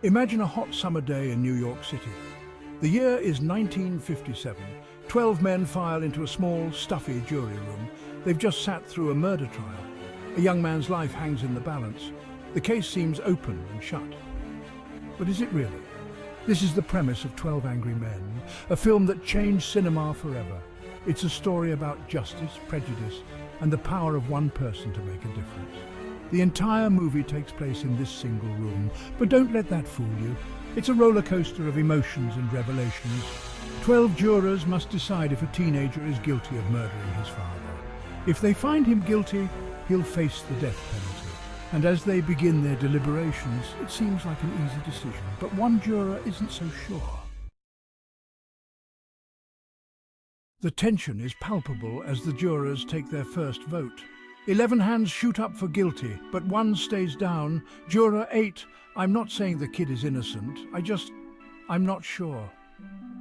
Imagine a hot summer day in New York City. The year is 1957. 12 men file into a small, stuffy jury room. They've just sat through a murder trial. A young man's life hangs in the balance. The case seems open and shut. But is it really? This is the premise of 12 Angry Men, a film that changed cinema forever. It's a story about justice, prejudice, and the power of one person to make a difference. The entire movie takes place in this single room, but don't let that fool you. It's a roller coaster of emotions and revelations. 12 jurors must decide if a teenager is guilty of murdering his father. If they find him guilty, he'll face the death penalty. And as they begin their deliberations, it seems like an easy decision, but one juror isn't so sure. The tension is palpable as the jurors take their first vote. 11 hands shoot up for guilty, but one stays down. Juror 8, I'm not saying the kid is innocent, I'm not sure.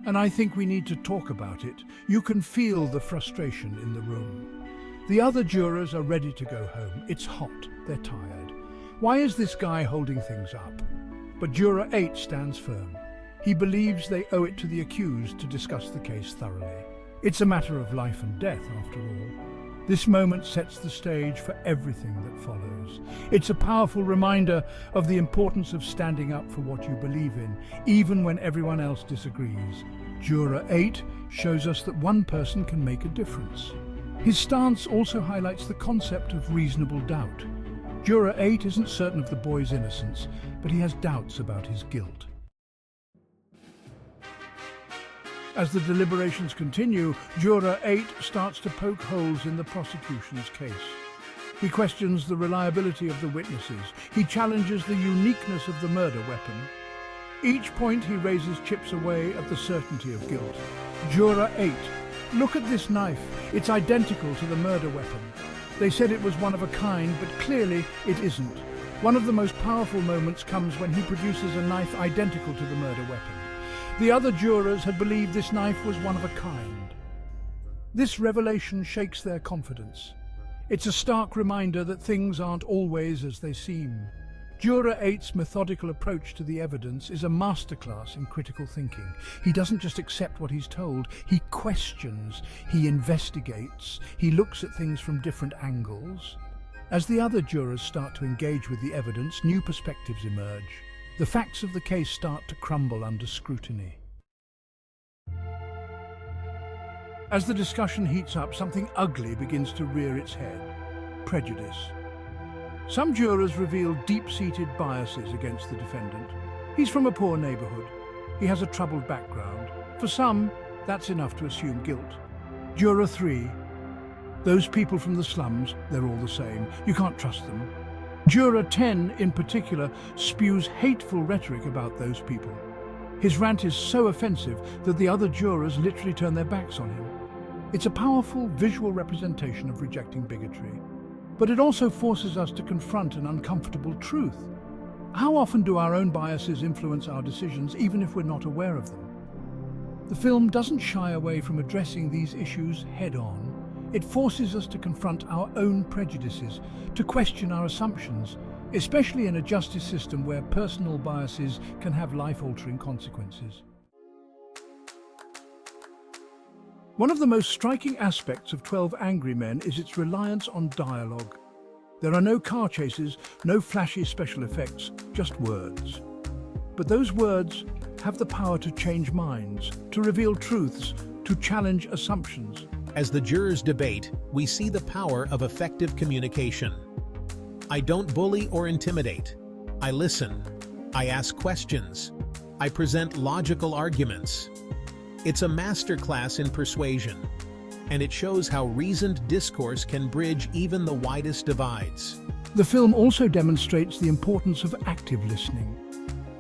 And I think we need to talk about it. You can feel the frustration in the room. The other jurors are ready to go home. It's hot, they're tired. Why is this guy holding things up? But Juror 8 stands firm. He believes they owe it to the accused to discuss the case thoroughly. It's a matter of life and death, after all. This moment sets the stage for everything that follows. It's a powerful reminder of the importance of standing up for what you believe in, even when everyone else disagrees. Juror 8 shows us that one person can make a difference. His stance also highlights the concept of reasonable doubt. Juror 8 isn't certain of the boy's innocence, but he has doubts about his guilt. As the deliberations continue, Juror 8 starts to poke holes in the prosecution's case. He questions the reliability of the witnesses. He challenges the uniqueness of the murder weapon. Each point he raises chips away at the certainty of guilt. Juror 8, look at this knife. It's identical to the murder weapon. They said it was one of a kind, but clearly it isn't. One of the most powerful moments comes when he produces a knife identical to the murder weapon. The other jurors had believed this knife was one of a kind. This revelation shakes their confidence. It's a stark reminder that things aren't always as they seem. Juror 8's methodical approach to the evidence is a masterclass in critical thinking. He doesn't just accept what he's told, he questions, he investigates, he looks at things from different angles. As the other jurors start to engage with the evidence, new perspectives emerge. The facts of the case start to crumble under scrutiny. As the discussion heats up, something ugly begins to rear its head: prejudice. Some jurors reveal deep-seated biases against the defendant. He's from a poor neighborhood. He has a troubled background. For some, that's enough to assume guilt. Juror 3. Those people from the slums, they're all the same. You can't trust them. Juror 10, in particular, spews hateful rhetoric about those people. His rant is so offensive that the other jurors literally turn their backs on him. It's a powerful visual representation of rejecting bigotry. But it also forces us to confront an uncomfortable truth. How often do our own biases influence our decisions, even if we're not aware of them? The film doesn't shy away from addressing these issues head-on. It forces us to confront our own prejudices, to question our assumptions, especially in a justice system where personal biases can have life-altering consequences. One of the most striking aspects of 12 Angry Men is its reliance on dialogue. There are no car chases, no flashy special effects, just words. But those words have the power to change minds, to reveal truths, to challenge assumptions. As the jurors debate, we see the power of effective communication. I don't bully or intimidate. I listen. I ask questions. I present logical arguments. It's a masterclass in persuasion, and it shows how reasoned discourse can bridge even the widest divides. The film also demonstrates the importance of active listening.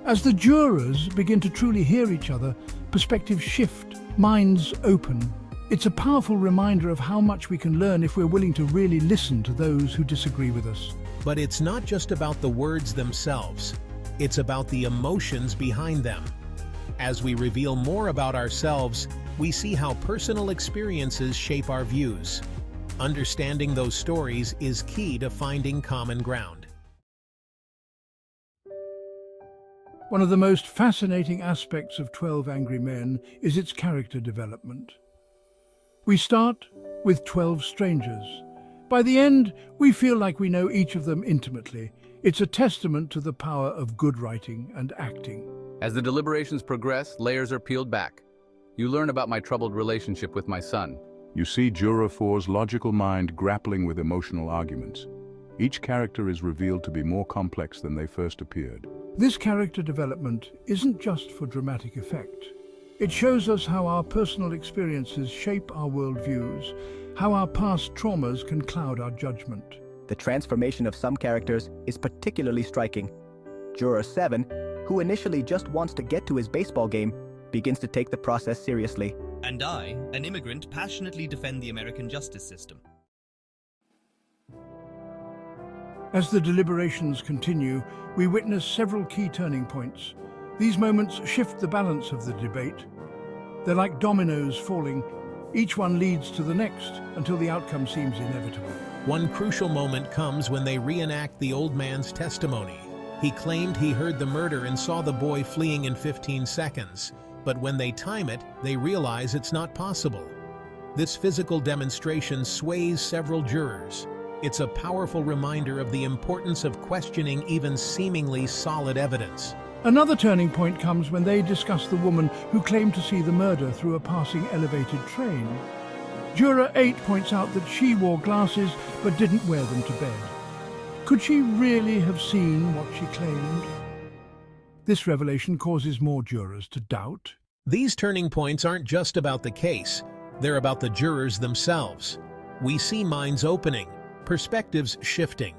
As the jurors begin to truly hear each other, perspectives shift, minds open. It's a powerful reminder of how much we can learn if we're willing to really listen to those who disagree with us. But it's not just about the words themselves. It's about the emotions behind them. As we reveal more about ourselves, we see how personal experiences shape our views. Understanding those stories is key to finding common ground. One of the most fascinating aspects of 12 Angry Men is its character development. We start with 12 strangers. By the end, we feel like we know each of them intimately. It's a testament to the power of good writing and acting. As the deliberations progress, layers are peeled back. You learn about my troubled relationship with my son. You see Juror 4's logical mind grappling with emotional arguments. Each character is revealed to be more complex than they first appeared. This character development isn't just for dramatic effect. It shows us how our personal experiences shape our worldviews, how our past traumas can cloud our judgment. The transformation of some characters is particularly striking. Juror 7, who initially just wants to get to his baseball game, begins to take the process seriously. And I, an immigrant, passionately defend the American justice system. As the deliberations continue, we witness several key turning points. These moments shift the balance of the debate. They're like dominoes falling. Each one leads to the next until the outcome seems inevitable. One crucial moment comes when they reenact the old man's testimony. He claimed he heard the murder and saw the boy fleeing in 15 seconds. But when they time it, they realize it's not possible. This physical demonstration sways several jurors. It's a powerful reminder of the importance of questioning even seemingly solid evidence. Another turning point comes when they discuss the woman who claimed to see the murder through a passing elevated train. Juror 8 points out that she wore glasses but didn't wear them to bed. Could she really have seen what she claimed? This revelation causes more jurors to doubt. These turning points aren't just about the case, they're about the jurors themselves. We see minds opening, perspectives shifting.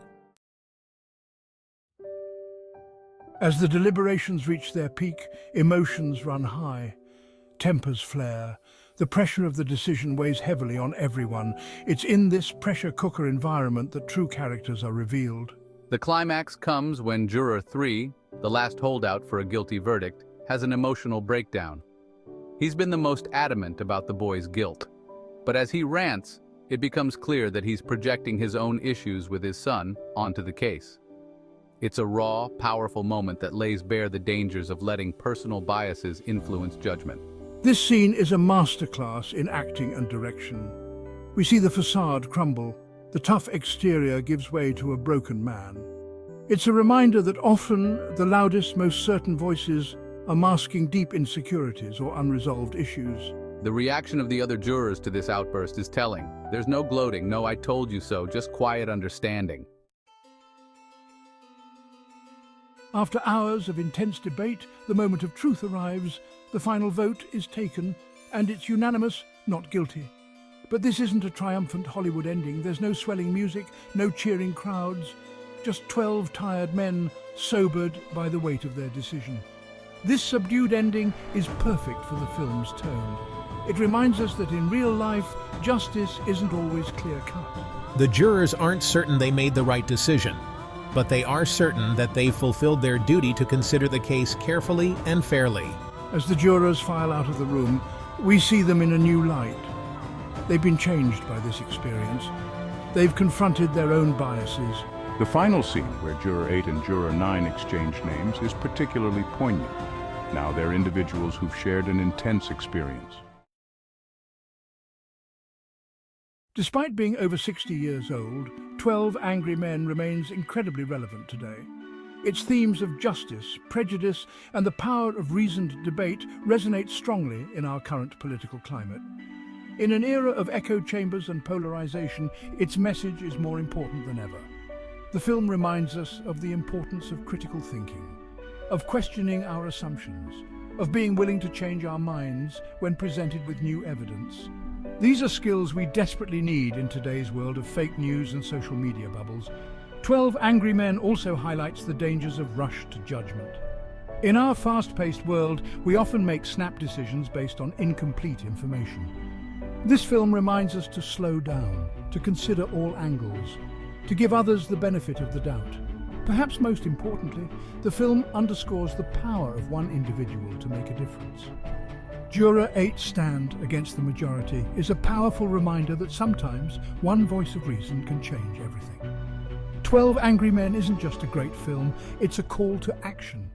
As the deliberations reach their peak, emotions run high. Tempers flare. The pressure of the decision weighs heavily on everyone. It's in this pressure cooker environment that true characters are revealed. The climax comes when Juror 3, the last holdout for a guilty verdict, has an emotional breakdown. He's been the most adamant about the boy's guilt. But as he rants, it becomes clear that he's projecting his own issues with his son onto the case. It's a raw, powerful moment that lays bare the dangers of letting personal biases influence judgment. This scene is a masterclass in acting and direction. We see the facade crumble. The tough exterior gives way to a broken man. It's a reminder that often the loudest, most certain voices are masking deep insecurities or unresolved issues. The reaction of the other jurors to this outburst is telling. There's no gloating, no "I told you so," just quiet understanding. After hours of intense debate, the moment of truth arrives, the final vote is taken, and it's unanimous, not guilty. But this isn't a triumphant Hollywood ending. There's no swelling music, no cheering crowds, just 12 tired men sobered by the weight of their decision. This subdued ending is perfect for the film's tone. It reminds us that in real life, justice isn't always clear-cut. The jurors aren't certain they made the right decision, but they are certain that they fulfilled their duty to consider the case carefully and fairly. As the jurors file out of the room, we see them in a new light. They've been changed by this experience. They've confronted their own biases. The final scene, where Juror 8 and Juror 9 exchange names, is particularly poignant. Now they're individuals who've shared an intense experience. Despite being over 60 years old, 12 Angry Men remains incredibly relevant today. Its themes of justice, prejudice, and the power of reasoned debate resonate strongly in our current political climate. In an era of echo chambers and polarization, its message is more important than ever. The film reminds us of the importance of critical thinking, of questioning our assumptions, of being willing to change our minds when presented with new evidence. These are skills we desperately need in today's world of fake news and social media bubbles. 12 Angry Men also highlights the dangers of rushed judgment. In our fast-paced world, we often make snap decisions based on incomplete information. This film reminds us to slow down, to consider all angles, to give others the benefit of the doubt. Perhaps most importantly, the film underscores the power of one individual to make a difference. Juror 8's stand against the majority is a powerful reminder that sometimes one voice of reason can change everything. 12 Angry Men isn't just a great film, it's a call to action.